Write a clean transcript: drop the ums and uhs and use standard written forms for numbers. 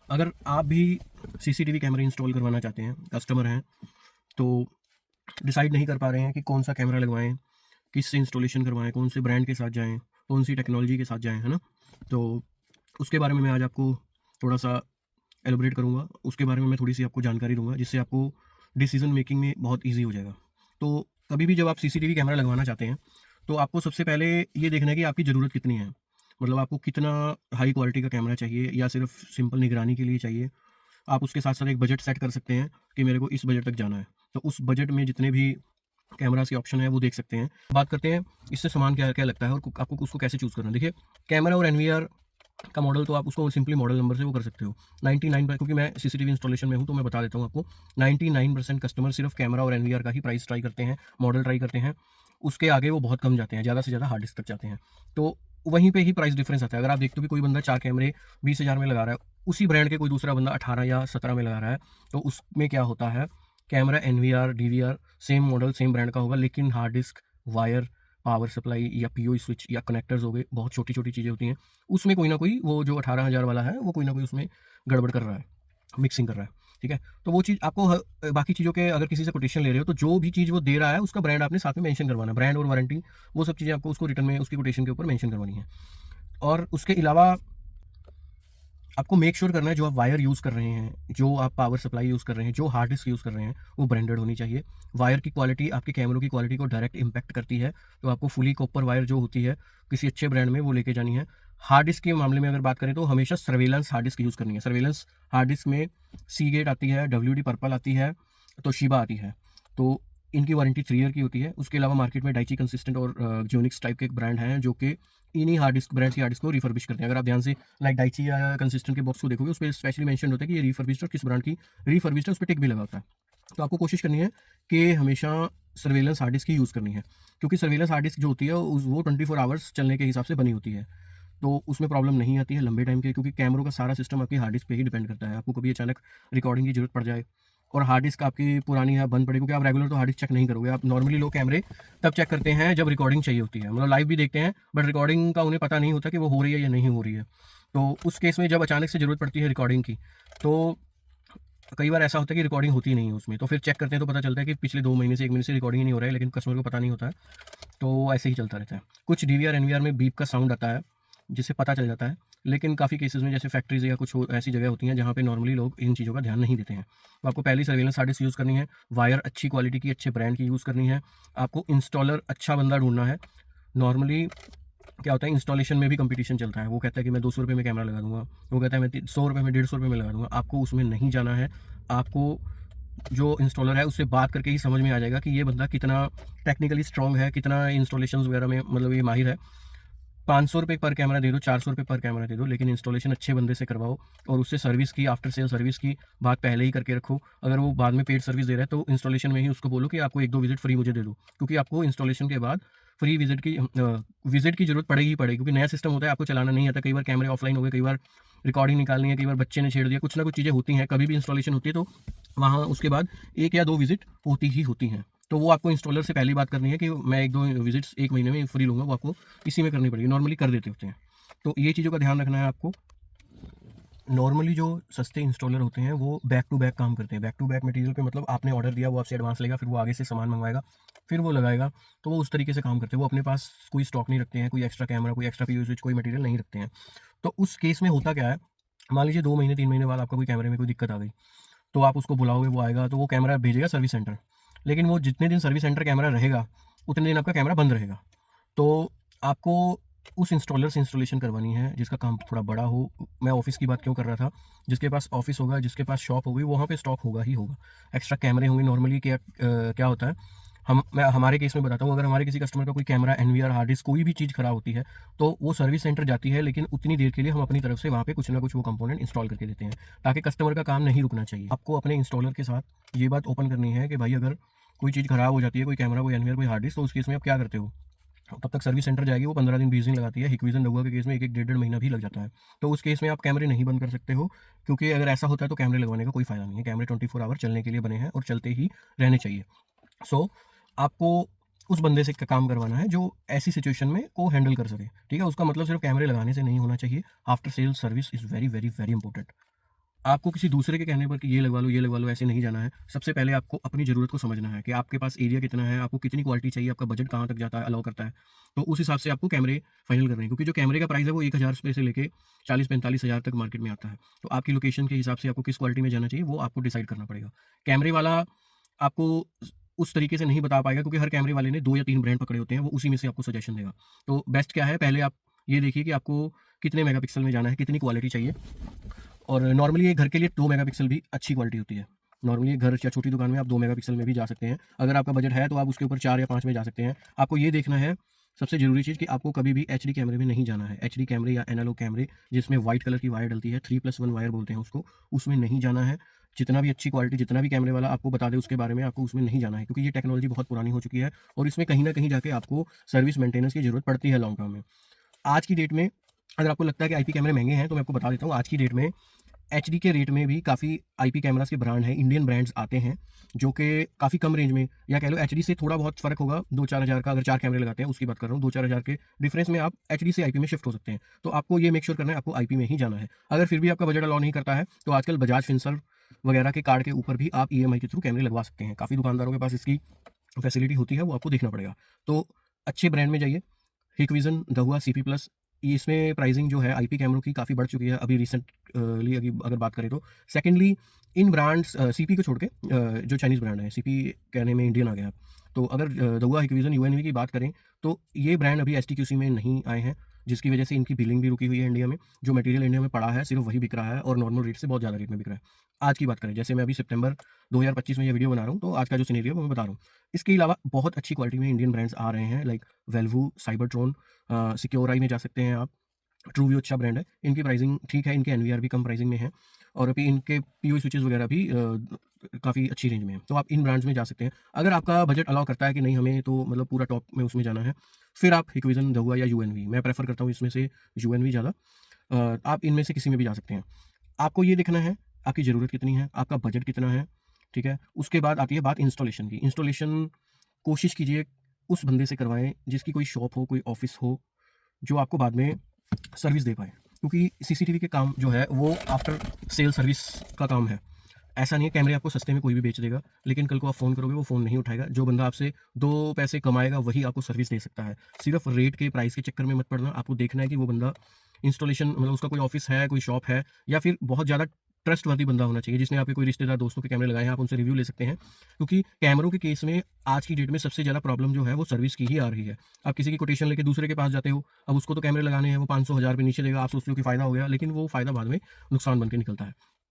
अगर आप भी सीसीटीवी कैमरे इंस्टॉल करवाना चाहते हैं, कस्टमर हैं, तो डिसाइड नहीं कर पा रहे हैं कि कौन सा कैमरा लगवाएँ, किससे इंस्टॉलेशन करवाएँ, कौन से ब्रांड के साथ जाएँ, कौन सी टेक्नोलॉजी के साथ जाएँ, है ना? तो उसके बारे में मैं आज आपको थोड़ा-सा एलाबोरेट करूँगा, उसके बारे में मैं थोड़ी-सी आपको जानकारी दूँगा, जिससे आपको डिसीज़न मेकिंग में बहुत ईज़ी हो जाएगा। तो कभी भी जब आप सीसीटीवी कैमरा लगवाना चाहते हैं, तो आपको सबसे पहले ये देखना है कि आपकी ज़रूरत कितनी है। मतलब आपको कितना हाई क्वालिटी का कैमरा चाहिए या सिर्फ़ सिंपल निगरानी के लिए चाहिए। आप उसके साथ-साथ एक बजट सेट कर सकते हैं कि मेरे को इस बजट तक जाना है। तो उस बजट में जितने भी कैमराज़ के ऑप्शन हैं, वो देख सकते हैं। बात करते हैं इससे सामान क्या-क्या लगता है और आपको उसको कैसे चूज़ करना है। देखिए, कैमरा और एनवीआर का मॉडल तो आप उसको सिंपली मॉडल नंबर से वो कर सकते हो। 99 क्योंकि मैं सीसीटीवी इंस्टॉलेशन में हूँ, तो मैं बता देता हूँ आपको। 99% कस्टमर सिर्फ़ कैमरा और एनवीआर का ही प्राइस ट्राई करते हैं, मॉडल ट्राई करते हैं। उसके आगे वो बहुत कम जाते हैं, ज़्यादा से ज़्यादा हार्ड डिस्क तक जाते हैं। तो वहीं पे ही प्राइस डिफरेंस आता है। अगर आप देखते हो कि कोई बंदा 4 कैमरे 20,000 में लगा रहा है, उसी ब्रांड के कोई दूसरा बंदा 18 या 17 में लगा रहा है, तो उसमें क्या होता है, camera NVR, DVR same model, same brand का होगा, लेकिन hard disk, wire, power supply या पीओई स्विच या कनेक्टर्स हो गए, बहुत छोटी-छोटी चीज़ें होती हैं। उसमें कोई ना कोई वो जो 18,000 वाला है, वो कोई ना कोई उसमें गड़बड़ कर रहा है, मिक्सिंग कर रहा है, ठीक है? तो वो चीज़ आपको बाकी चीज़ों के अगर किसी से कोटेशन ले रहे हो, तो जो भी चीज़ वो दे रहा है, उसका ब्रांड आपने साथ में मेंशन करवाना है। ब्रांड और वारंटी, वो सब चीज़ें आपको उसको रिटर्न में उसकी कोटेशन के ऊपर मेंशन करवानी है। और उसके अलावा आपको मेक श्योर करना है जो आप वायर यूज़ कर रहे हैं, जो आप पावर सप्लाई यूज़ कर रहे हैं, जो हार्ड डिस्क यूज़ कर रहे हैं, वो ब्रांडेड होनी चाहिए। वायर की क्वालिटी आपके कैमरों की क्वालिटी को डायरेक्ट इम्पैक्ट करती है, तो आपको फुली कॉपर वायर जो होती है, किसी अच्छे ब्रांड में वो लेके जानी है। हार्ड डिस्क के मामले में अगर बात करें तो हमेशा सर्वेलेंस हार्ड डिस्क यूज़ करनी है। सर्वेलेंस हार्ड डिस्क में सीगेट आती है, डब्ल्यूडी पर्पल आती है, तोशिबा आती है। तो इनकी वारंटी 3 ईयर की होती है। उसके अलावा मार्केट में डाइची कंसिस्टेंट और ज़ोनिक्स टाइप के एक ब्रांड हैं, जो कि इन्हीं हार्ड डिस्क ब्रांड की हार्ड डिस्क को रिफर्बिश करते हैं। अगर आप ध्यान से लाइक डाइची या कंसिस्टेंट के बॉक्स को देखोगे, उसपे स्पेशली मेंशन होता है कि ये रिफर्बिश्ड और किस ब्रांड की रिफर्बिश्ड है, उसपे टिक भी लगा होता है। तो आपको कोशिश करनी है कि हमेशा सर्वेलेंस हार्ड डिस्क ही यूज़ करनी है, क्योंकि सर्वेलेंस हार्ड डिस्क जो होती है वो 24 आवर्स चलने के हिसाब से बनी होती है। तो उसमें प्रॉब्लम नहीं आती है लंबे टाइम के, क्योंकि कैमरों का सारा सिस्टम आपकी हार्ड डिस्क पे ही डिपेंड करता है। आपको कभी अचानक रिकॉर्डिंग की ज़रूरत पड़ जाए और हार्ड डिस्क आपकी पुरानी है, बंद पड़ी, क्योंकि आप रेगुलर तो हार्ड डिस्क चेक नहीं करोगे। आप नॉर्मली लोग कैमरे तब चेक करते हैं जब रिकॉर्डिंग चाहिए होती है। मतलब लाइव भी देखते हैं, बट रिकॉर्डिंग का उन्हें पता नहीं होता कि वो हो रही है या नहीं हो रही है। तो उस केस में जब अचानक से ज़रूरत पड़ती है रिकॉर्डिंग की, तो कई बार ऐसा होता है कि रिकॉर्डिंग होती ही नहीं है उसमें। तो फिर चेक करते हैं तो पता चलता है कि पिछले 2 महीने से 1 महीने से रिकॉर्डिंग ही नहीं हो रहा है, लेकिन कस्टमर को पता नहीं होता है। तो ऐसे ही चलता रहता है। कुछ डीवीआर, एनवीआर में बीप का साउंड आता है, जिससे पता चल जाता है। लेकिन काफ़ी केसेज़ में जैसे फैक्ट्रीज़ या कुछ ऐसी जगह होती हैं जहाँ पे नॉर्मली लोग इन चीज़ों का ध्यान नहीं देते हैं। तो आपको पहले ही सर्वेलेंस हार्ड डिस्क यूज़ करनी है, वायर अच्छी क्वालिटी की, अच्छे ब्रांड की यूज़ करनी है। आपको इंस्टॉलर अच्छा बंदा ढूँढना है। नॉर्मली क्या होता है, इंस्टॉलेशन में भी कॉम्पिटिशन चलता है। वो कहता है कि मैं ₹200 में कैमरा लगा दूँगा। वो कहता है मैं ₹100 में, ₹150 में लगा दूँगा। आपको उसमें नहीं जाना है। आपको जो इंस्टॉलर है उससे बात करके ही समझ में आ जाएगा कि ये बंदा कितना टेक्निकली स्ट्रॉन्ग है, कितना इंस्टॉलेशंस वगैरह में मतलब ये माहिर है। ₹500 पर कैमरा दे दो, ₹400 पर कैमरा दे दो, लेकिन इंस्टॉलेशन अच्छे बंदे से करवाओ और उससे सर्विस की, आफ्टर सेल सर्विस की बात पहले ही करके रखो। अगर वो बाद में पेड सर्विस दे रहा है, तो इंस्टॉलेशन में ही उसको बोलो कि आपको 1-2 विज़िट फ्री मुझे दे दो। क्योंकि आपको इंस्टॉलेशन के बाद फ्री विज़िट की ज़रूरत पड़ेगी ही पड़ेगी, क्योंकि नया सिस्टम होता है, आपको चलाना नहीं आता। कई बार कैमरे ऑफलाइन हो गए, कई बार रिकॉर्डिंग निकालनी है, कई बार बच्चे ने छेड़ दिया, कुछ ना कुछ चीज़ें होती हैं। कभी भी इंस्टॉलेशन होती है, तो वहाँ उसके बाद 1 या 2 विज़िट होती ही होती हैं। तो वो आपको इंस्टॉलर से पहले ही बात करनी है कि मैं 1-2 विज़िट्स 1 महीने में फ्री लूँगा, वो आपको इसी में करनी पड़ेगी, नॉर्मली कर देते होते हैं। तो ये चीज़ों का ध्यान रखना है आपको। नॉर्मली जो सस्ते इंस्टॉलर होते हैं, वो बैक टू बैक काम करते हैं। बैक टू बैक मटेरियल पे मतलब आपने ऑर्डर दिया, वो आपसे एडवांस लेगा, फिर वो आगे से सामान मँगवाएगा, फिर वो लगाएगा। तो वो उस तरीके से काम करते हैं। वो अपने पास कोई स्टॉक नहीं रखते हैं, कोई एक्स्ट्रा कैमरा, कोई एक्स्ट्रा पीओ स्विच, कोई मटेरियल नहीं रखते हैं। तो उस केस में होता क्या है, मान लीजिए 2 महीने 3 महीने बाद आपका कोई कैमरे में कोई दिक्कत आ गई, तो आप उसको बुलाओगे, वो आएगा, तो वो कैमरा भेजेगा सर्विस सेंटर। लेकिन वो जितने दिन सर्विस सेंटर कैमरा रहेगा, उतने दिन आपका कैमरा बंद रहेगा। तो आपको उस इंस्टॉलर से इंस्टॉलेशन करवानी है जिसका काम थोड़ा बड़ा हो। मैं ऑफ़िस की बात क्यों कर रहा था, जिसके पास ऑफ़िस होगा, जिसके पास शॉप होगी, वहाँ पे स्टॉक होगा ही होगा। एक्स्ट्रा कैमरे होंगे। नॉर्मली क्या होता है, मैं हमारे केस में बताता हूँ, अगर हमारे किसी कस्टमर का कोई कैमरा, एनवीआर, हार्ड डिस्क कोई भी चीज़ ख़राब होती है, तो वो सर्विस सेंटर जाती है, लेकिन उतनी देर के लिए हम अपनी तरफ से वहाँ पे कुछ ना कुछ वो कंपोनेंट इंस्टॉल करके देते हैं, ताकि कस्टमर का काम नहीं रुकना चाहिए। आपको अपने इंस्टॉलर के साथ ये बात ओपन करनी है कि भाई अगर कोई चीज़ ख़राब हो जाती है, कोई कैमरा, कोई एनवीआर, कोई हार्ड डिस्क, तो उस केस में आप क्या करते हो? तब तक सर्विस सेंटर जाएगी, वो 15 दिन 20 दिन लगाती है। हिकविज़न डगुआ के केस में 1-1 डेढ़-डेढ़ महीना भी लग जाता है। तो उस केस में आप कैमरे नहीं बंद कर सकते हो, क्योंकि अगर ऐसा होता है तो कैमरे लगवाने का कोई फ़ायदा नहीं है। कैमरे 24 आवर चलने के लिए बने हैं और चलते ही रहने चाहिए। सो आपको उस बंदे से काम करवाना है जो ऐसी सिचुएशन में को हैंडल कर सके, ठीक है? उसका मतलब सिर्फ़ कैमरे लगाने से नहीं होना चाहिए। After sale service is very, very, very important. आपको किसी दूसरे के कहने पर कि ये लगवा लो, ऐसे नहीं जाना है। सबसे पहले आपको अपनी ज़रूरत को समझना है कि आपके पास एरिया कितना है, आपको कितनी क्वालिटी चाहिए, आपका बजट कहाँ तक जाता है, अलाउ करता है। तो उस हिसाब से आपको कैमरे फाइनल करने हैं, क्योंकि जो कैमरे का प्राइस है वो 1000 रुपए से लेके 40-45 हज़ार तक मार्केट में आता है। तो आपकी लोकेशन के हिसाब से आपको किस क्वालिटी में जाना चाहिए, वो आपको डिसाइड करना पड़ेगा। कैमरे वाला आपको उस तरीके से नहीं बता पाएगा, क्योंकि हर कैमरे वाले ने 2 या 3 ब्रांड पकड़े होते हैं, वो उसी में से आपको सजेशन देगा। तो बेस्ट क्या है, पहले आप ये देखिए कि आपको कितने मेगापिक्सल में जाना है, कितनी क्वालिटी चाहिए। और नॉर्मली ये घर के लिए 2 मेगापिक्सल भी अच्छी क्वालिटी होती है। नॉर्मली घर या छोटी दुकान में आप 2 मेगापिक्सल में भी जा सकते हैं। अगर आपका बजट है तो आप उसके ऊपर 4 या 5 में जा सकते हैं। आपको ये देखना है, सबसे ज़रूरी चीज़, कि आपको कभी भी एचडी कैमरे में नहीं जाना है। एचडी कैमरे या एनालॉग कैमरे जिसमें व्हाइट कलर की वायर डलती है, 3+1 वायर बोलते हैं उसको, उसमें नहीं जाना है। जितना भी अच्छी क्वालिटी, जितना भी कैमरे वाला आपको बता दे उसके बारे में, आपको उसमें नहीं जाना है, क्योंकि ये टेक्नोलॉजी बहुत पुरानी हो चुकी है और इसमें कहीं न कहीं जाके आपको सर्विस मेंटेनेंस की ज़रूरत पड़ती है लॉन्ग टर्म में। आज की डेट में अगर आपको लगता है कि आईपी कैमरे महँगे हैं, तो मैं आपको बता देता हूँ, आज की डेट में एचडी के रेट में भी काफ़ी आईपी कैमरास के ब्रांड हैं, इंडियन ब्रांड्स आते हैं, जो कि काफ़ी कम रेंज में, या कह लो एचडी से थोड़ा बहुत फ़र्क होगा, 2-4 हज़ार का, अगर 4 कैमरे लगाते हैं उसकी बात कर रहा हूँ, 2-4 हज़ार के डिफरेंस में आप एचडी से आईपी में शिफ्ट हो सकते हैं। तो आपको ये मेक श्योर करना है, आपको आईपी में ही जाना है। अगर फिर भी आपका बजट अलाउ नहीं करता है, तो आजकल बजाज फिनसर्व वगैरह के कार्ड के ऊपर भी आप ईएमआई के थ्रू कैमरे लगवा सकते हैं। काफ़ी दुकानदारों के पास इसकी फैसिलिटी होती है, वो आपको देखना पड़ेगा। तो अच्छे ब्रांड में जाइए। हिकविज़न, दहुआ, सीपी प्लस, इसमें प्राइसिंग जो है आईपी कैमरों की काफ़ी बढ़ चुकी है अभी रिसेंटली अगर बात करें तो। सेकेंडली, इन ब्रांड्स सीपी को छोड़ के जो चाइनीज़ ब्रांड है, सीपी कहने में इंडियन आ गया। तो अगर दहुआ, हिकविज़न, यूएनवी की बात करें, तो ये ब्रांड अभी एसटीक्यूसी में नहीं आए हैं, जिसकी वजह से इनकी बिलिंग भी रुकी हुई है इंडिया में। जो मटेरियल इंडिया में पड़ा है सिर्फ वही बिक रहा है, और नॉर्मल रेट से बहुत ज़्यादा रेट में बिक रहा है। आज की बात करें, जैसे मैं अभी सितंबर 2025 में ये वीडियो बना रहा हूँ, तो आज का जो सिनेरियो है वो मैं बता रहा हूँ। इसके अलावा बहुत अच्छी क्वालिटी में इंडियन ब्रांड्स आ रहे हैं, लाइक वेल्वू, साइबरट्रॉन, सिक्योराई में जा सकते हैं आप। ट्रू व्यू अच्छा ब्रांड है, इनकी प्राइसिंग ठीक है, इनके एनवीआर भी कम प्राइसिंग में है, और अभी इनके पीओई स्विचेस वगैरह भी काफ़ी अच्छी रेंज में है, तो आप इन ब्रांड्स में जा सकते हैं। अगर आपका बजट अलाउ करता है कि नहीं हमें तो मतलब पूरा टॉप में उसमें जाना है, फिर आप हिकविज़न, दहुआ या यूएनवी, मैं प्रेफर करता हूँ इसमें से यूएनवी ज़्यादा। आप इनमें से किसी में भी जा सकते हैं। आपको ये देखना है आपकी ज़रूरत कितनी है, आपका बजट कितना है, ठीक है? उसके बाद आती है बात इंस्टॉलेशन की। इंस्टॉलेशन कोशिश कीजिए उस बंदे से करवाएँ जिसकी कोई शॉप हो, कोई ऑफ़िस हो, जो आपको बाद में सर्विस दे पाएँ। क्योंकि सीसीटीवी के काम जो है वो आफ्टर सेल सर्विस का काम है। ऐसा नहीं है कैमरे आपको सस्ते में कोई भी बेच देगा, लेकिन कल को आप फ़ोन करोगे वो फ़ोन नहीं उठाएगा। जो बंदा आपसे 2 पैसे कमाएगा वही आपको सर्विस दे सकता है। सिर्फ़ रेट के प्राइस के चक्कर में मत पड़ना, आपको देखना है कि वो बंदा इंस्टॉलेशन, मतलब उसका कोई ऑफ़िस है, कोई शॉप है, या फिर बहुत ज़्यादा ट्रस्टवर्दी बंदा होना चाहिए, जिसने आपके कोई रिश्तेदार, दोस्तों के कैमरे लगाए हैं, आप उनसे रिव्यू ले सकते हैं। क्योंकि कैमरों के केस में आज की डेट में सबसे ज़्यादा प्रॉब्लम जो है वो सर्विस की ही आ रही है। आप किसी की कोटेशन लेके दूसरे के पास जाते हो, अब उसको तो कैमरे लगाने हैं, वो 500 हज़ार रुपए नीचे देगा, आप सोचते हो कि फ़ायदा हो गया, लेकिन वो फ़ायदा बाद में नुकसान बन के निकलता है।